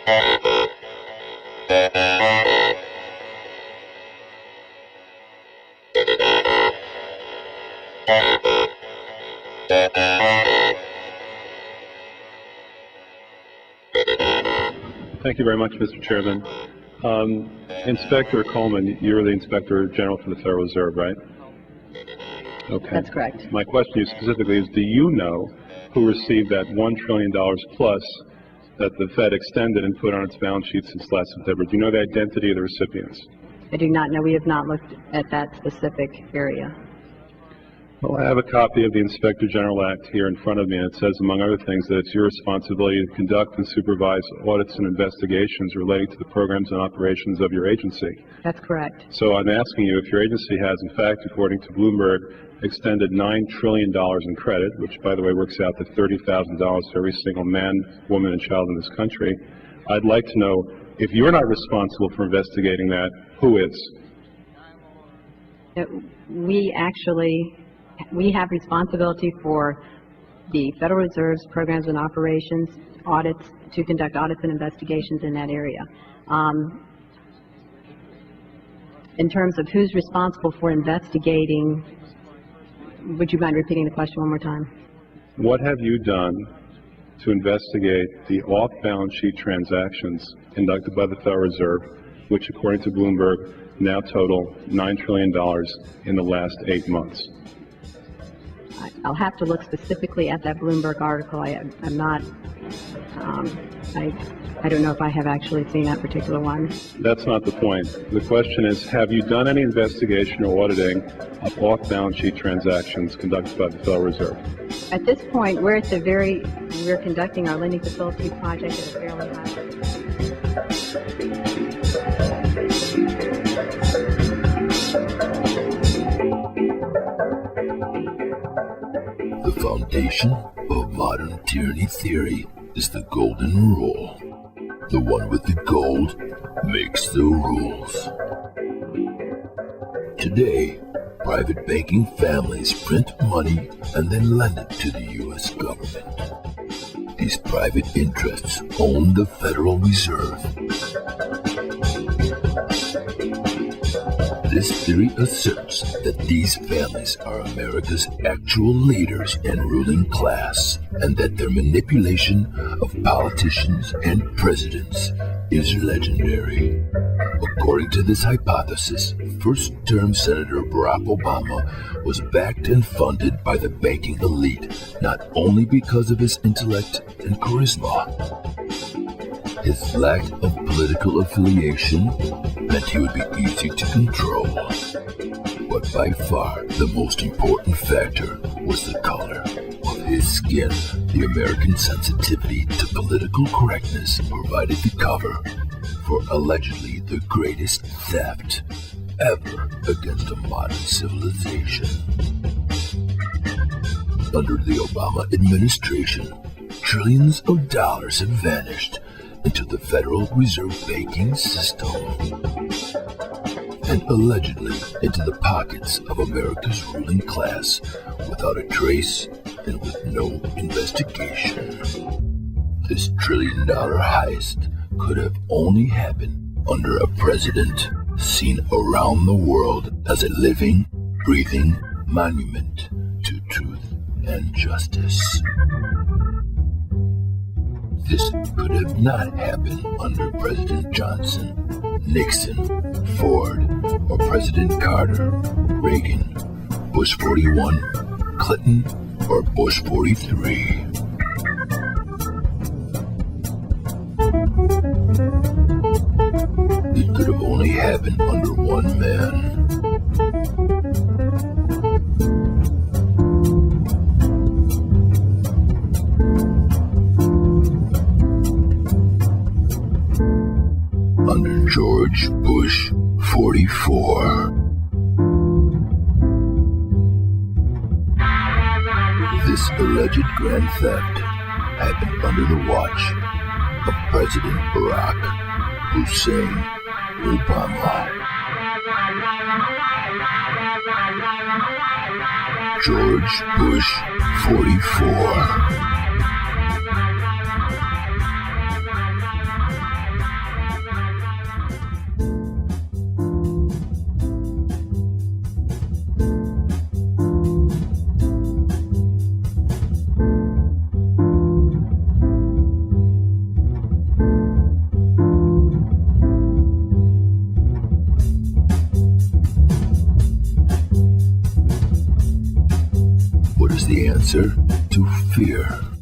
Thank you very much, Mr. Chairman. Inspector Coleman, you're the Inspector General for the Federal Reserve, right? Okay. That's correct. My question to you specifically is, do you know who received that $1 trillion plus that the Fed extended and put on its balance sheet since last September? Do you know the identity of the recipients? I do not know. We have not looked at that specific area. Well, I have a copy of the Inspector General Act here in front of me, and it says, among other things, that it's your responsibility to conduct and supervise audits and investigations relating to the programs and operations of your agency. That's correct. So I'm asking you if your agency has, in fact, according to Bloomberg, extended $9 trillion in credit, which, by the way, works out to $30,000 to every single man, woman, and child in this country. I'd like to know, if you're not responsible for investigating that, who is? We have responsibility for the Federal Reserve's programs and operations, audits, to conduct audits and investigations in that area. In terms of who's responsible for investigating, would you mind repeating the question one more time? What have you done to investigate the off-balance sheet transactions conducted by the Federal Reserve, which, according to Bloomberg, now total $9 trillion in the last 8 months? I'll have to look specifically at that Bloomberg article. I don't know if I have actually seen that particular one. That's not the point. The question is, have you done any investigation or auditing of off-balance sheet transactions conducted by the Federal Reserve? At this point, we're conducting our lending facility project at a fairly high level. The foundation of modern tyranny theory is the golden rule. The one with the gold makes the rules. Today, private banking families print money and then lend it to the U.S. government. These private interests own the Federal Reserve. This theory asserts that these families are America's actual leaders and ruling class, and that their manipulation of politicians and presidents is legendary. According to this hypothesis, first-term Senator Barack Obama was backed and funded by the banking elite, not only because of his intellect and charisma. His lack of political affiliation meant he would be easy to control. But by far, the most important factor was the color of his skin. The American sensitivity to political correctness provided the cover for allegedly the greatest theft ever against a modern civilization. Under the Obama administration, trillions of dollars have vanished into the Federal Reserve banking system and allegedly into the pockets of America's ruling class without a trace and with no investigation. This trillion-dollar heist could have only happened under a president seen around the world as a living, breathing monument to truth and justice. This could have not happened under President Johnson, Nixon, Ford, or President Carter, Reagan, Bush 41, Clinton, or Bush 43. It could have only happened under one man. Under George Bush 44. This alleged grand theft happened under the watch of President Barack Hussein Obama. George Bush 44. is the answer to fear.